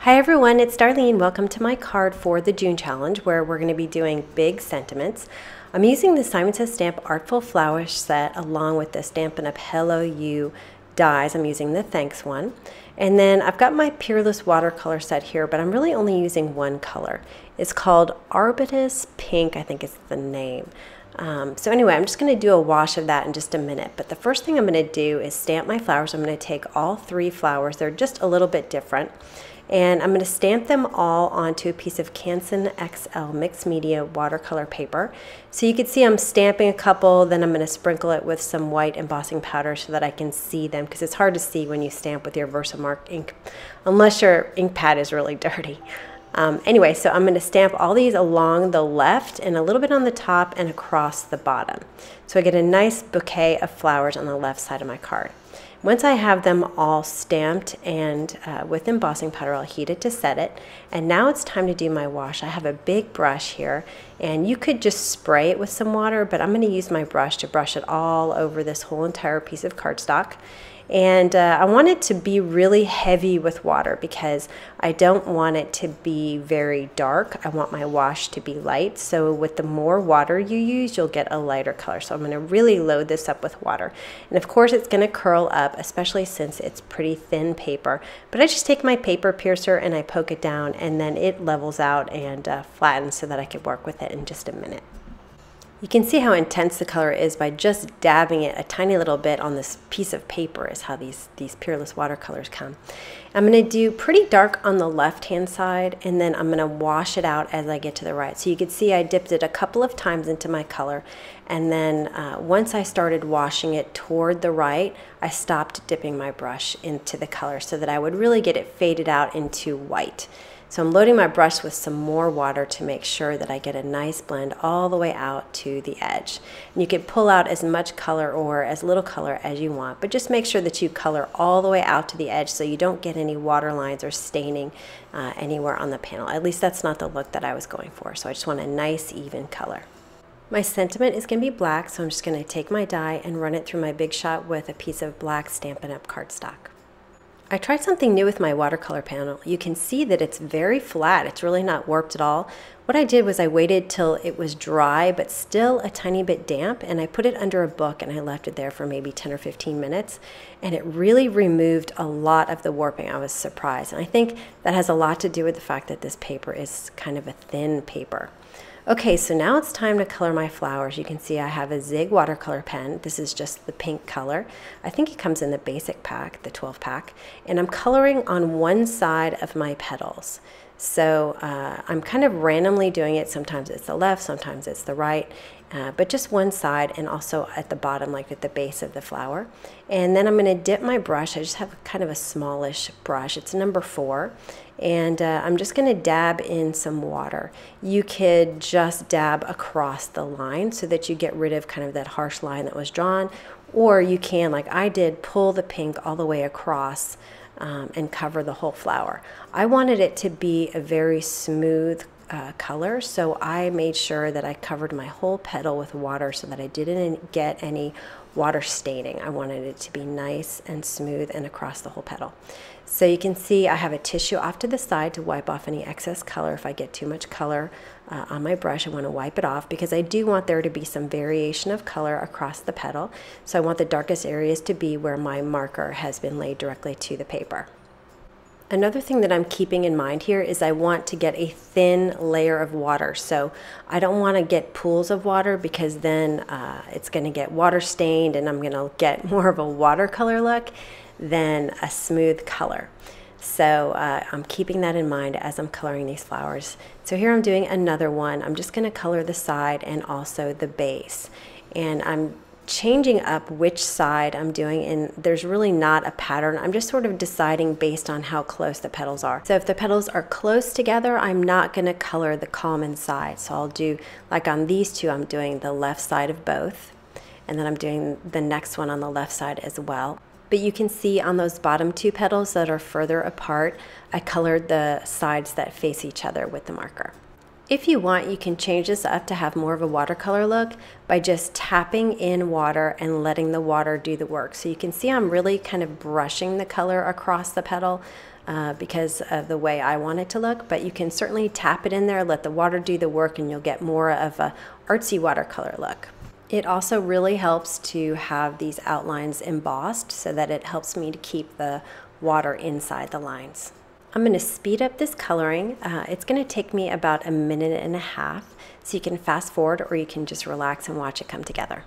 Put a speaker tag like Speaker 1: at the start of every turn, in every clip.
Speaker 1: Hi everyone, it's Darlene. Welcome to my card for the June challenge where we're going to be doing big sentiments. I'm using the Simon Says Stamp Artful Flower set along with the Stampin' Up! Hello You dies. I'm using the Thanks one. And then I've got my Peerless watercolor set here, but I'm really only using one color. It's called Arbutus Pink, I think is the name. So anyway, I'm just going to do a wash of that in just a minute. But the first thing I'm going to do is stamp my flowers. I'm going to take all three flowers. They're just a little bit different. And I'm going to stamp them all onto a piece of Canson XL mixed media watercolor paper. So you can see I'm stamping a couple, then I'm going to sprinkle it with some white embossing powder so that I can see them, because it's hard to see when you stamp with your Versamark ink, unless your ink pad is really dirty. Anyway, so I'm going to stamp all these along the left and a little bit on the top and across the bottom. So I get a nice bouquet of flowers on the left side of my card. Once I have them all stamped and with embossing powder, I'll heat it to set it. And now it's time to do my wash. I have a big brush here, and you could just spray it with some water, but I'm going to use my brush to brush it all over this whole entire piece of cardstock. And I want it to be really heavy with water because I don't want it to be very dark. I want my wash to be light. So with the more water you use, you'll get a lighter color. So I'm going to really load this up with water. And of course it's going to curl up, especially since it's pretty thin paper. But I just take my paper piercer and I poke it down, and then it levels out and flattens so that I can work with it in just a minute. You can see how intense the color is by just dabbing it a tiny little bit on this piece of paper is how these Peerless watercolors come. I'm going to do pretty dark on the left-hand side, and then I'm going to wash it out as I get to the right. So you can see I dipped it a couple of times into my color, and then once I started washing it toward the right, I stopped dipping my brush into the color so that I would really get it faded out into white. So I'm loading my brush with some more water to make sure that I get a nice blend all the way out to the edge. And you can pull out as much color or as little color as you want, but just make sure that you color all the way out to the edge so you don't get any water lines or staining anywhere on the panel. At least that's not the look that I was going for. So I just want a nice even color. My sentiment is going to be black, so I'm just going to take my die and run it through my Big Shot with a piece of black Stampin' Up! Cardstock. I tried something new with my watercolor panel. You can see that it's very flat. It's really not warped at all. What I did was I waited till it was dry but still a tiny bit damp, and I put it under a book and I left it there for maybe 10 or 15 minutes, and it really removed a lot of the warping. I was surprised, and I think that has a lot to do with the fact that this paper is kind of a thin paper. Okay, so now it's time to color my flowers. You can see I have a Zig watercolor pen. This is just the pink color. I think it comes in the basic pack, the 12 pack. And I'm coloring on one side of my petals. So I'm kind of randomly doing it. Sometimes it's the left, sometimes it's the right, but just one side, and also at the bottom, like at the base of the flower. And then I'm going to dip my brush. I just have kind of a smallish brush. It's number 4. And I'm just going to dab in some water. You could just dab across the line so that you get rid of kind of that harsh line that was drawn, or you can, like I did, pull the pink all the way across and cover the whole flower. I wanted it to be a very smooth color, so I made sure that I covered my whole petal with water so that I didn't get any water staining. I wanted it to be nice and smooth and across the whole petal. So you can see I have a tissue off to the side to wipe off any excess color. If I get too much color on my brush, I want to wipe it off because I do want there to be some variation of color across the petal. So I want the darkest areas to be where my marker has been laid directly to the paper. Another thing that I'm keeping in mind here is I want to get a thin layer of water. So I don't want to get pools of water because then it's going to get water stained and I'm going to get more of a watercolor look than a smooth color. So I'm keeping that in mind as I'm coloring these flowers. So here I'm doing another one. I'm just going to color the side and also the base. And I'm changing up which side I'm doing, and there's really not a pattern. I'm just sort of deciding based on how close the petals are. So if the petals are close together, I'm not going to color the common side. So I'll do, like on these two, I'm doing the left side of both, and then I'm doing the next one on the left side as well. But you can see on those bottom two petals that are further apart, I colored the sides that face each other with the marker. If you want, you can change this up to have more of a watercolor look by just tapping in water and letting the water do the work. So you can see I'm really kind of brushing the color across the petal. because of the way I want it to look, but you can certainly tap it in there, let the water do the work, and you'll get more of a artsy watercolor look. It also really helps to have these outlines embossed so that it helps me to keep the water inside the lines. I'm going to speed up this coloring. It's going to take me about 1.5 minutes, so you can fast forward or you can just relax and watch it come together.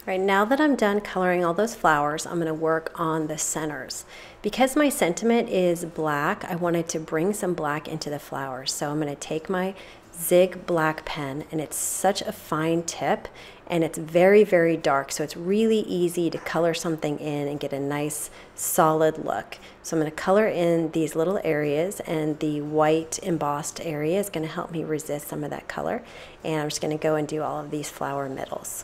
Speaker 1: Right, now that I'm done coloring all those flowers, I'm going to work on the centers. Because my sentiment is black, I wanted to bring some black into the flowers. So I'm going to take my Zig black pen, and it's such a fine tip, and it's very, very dark. So it's really easy to color something in and get a nice solid look. So I'm going to color in these little areas, and the white embossed area is going to help me resist some of that color. And I'm just going to go and do all of these flower middles.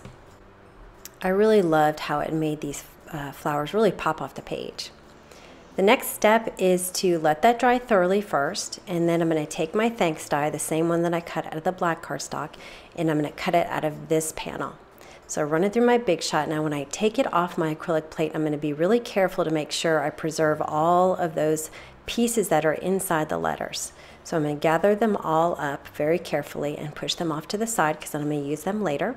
Speaker 1: I really loved how it made these flowers really pop off the page. The next step is to let that dry thoroughly first, and then I'm going to take my thanks die, the same one that I cut out of the black cardstock, and I'm going to cut it out of this panel. So I run it through my Big Shot. Now when I take it off my acrylic plate, I'm going to be really careful to make sure I preserve all of those pieces that are inside the letters. So I'm going to gather them all up very carefully and push them off to the side because I'm going to use them later.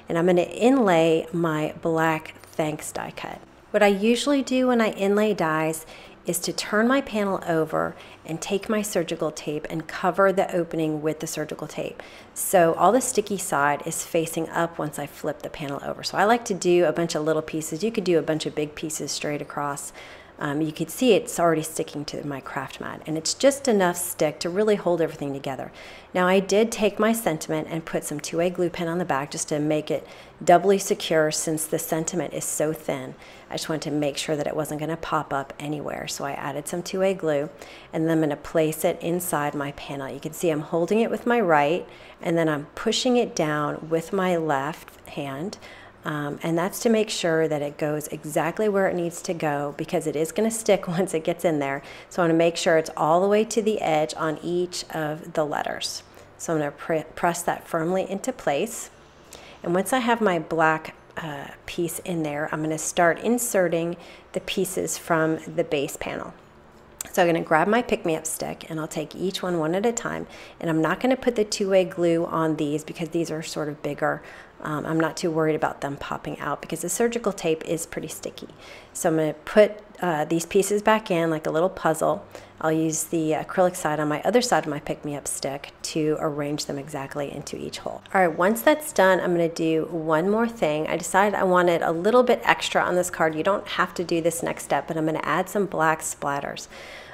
Speaker 1: And I'm going to inlay my black thanks die cut. What I usually do when I inlay dies is to turn my panel over and take my surgical tape and cover the opening with the surgical tape. So all the sticky side is facing up once I flip the panel over. So I like to do a bunch of little pieces. You could do a bunch of big pieces straight across. You can see it's already sticking to my craft mat, and it's just enough stick to really hold everything together. Now I did take my sentiment and put some 2A glue pen on the back just to make it doubly secure since the sentiment is so thin. I just wanted to make sure that it wasn't going to pop up anywhere, so I added some 2A glue, and then I'm going to place it inside my panel. You can see I'm holding it with my right, and then I'm pushing it down with my left hand. And that's to make sure that it goes exactly where it needs to go, because it is going to stick once it gets in there. So I want to make sure it's all the way to the edge on each of the letters. So I'm going to press that firmly into place. And once I have my black piece in there, I'm going to start inserting the pieces from the base panel. So I'm going to grab my pick-me-up stick, and I'll take each one at a time. And I'm not going to put the 2A glue on these because these are sort of bigger. I'm not too worried about them popping out because the surgical tape is pretty sticky. So I'm going to put these pieces back in like a little puzzle. I'll use the acrylic side on my other side of my pick-me-up stick to arrange them exactly into each hole. All right, once that's done, I'm going to do one more thing. I decided I wanted a little bit extra on this card. You don't have to do this next step, but I'm going to add some black splatters.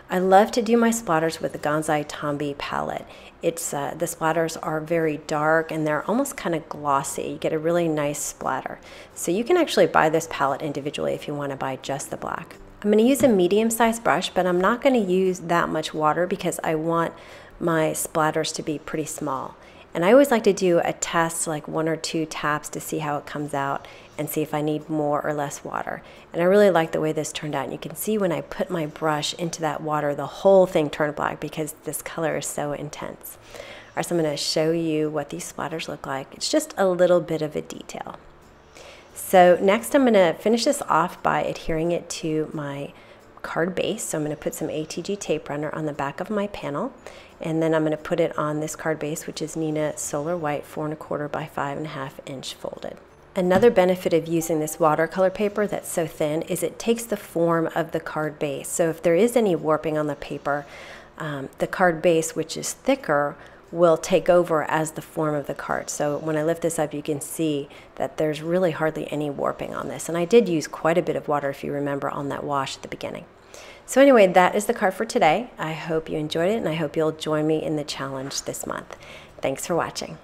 Speaker 1: I love to do my splatters with the Gonzai Tombi palette. The splatters are very dark and they're almost kind of glossy. You get a really nice splatter. So you can actually buy this palette individually if you want to buy just the black. I'm going to use a medium-sized brush, but I'm not going to use that much water because I want my splatters to be pretty small. And I always like to do a test, like 1 or 2 taps to see how it comes out and see if I need more or less water. And I really like the way this turned out. And you can see when I put my brush into that water, the whole thing turned black because this color is so intense. Or so I'm going to show you what these splatters look like. It's just a little bit of a detail. So next I'm going to finish this off by adhering it to my card base. So I'm going to put some ATG tape runner on the back of my panel, and then I'm going to put it on this card base, which is Neenah Solar White 4 1/4 by 5 1/2 inch folded. Another benefit of using this watercolor paper that's so thin is it takes the form of the card base. So if there is any warping on the paper, the card base, which is thicker, will take over as the form of the card. So when I lift this up, you can see that there's really hardly any warping on this. And I did use quite a bit of water, if you remember, on that wash at the beginning. So anyway, that is the card for today. I hope you enjoyed it, and I hope you'll join me in the challenge this month. Thanks for watching.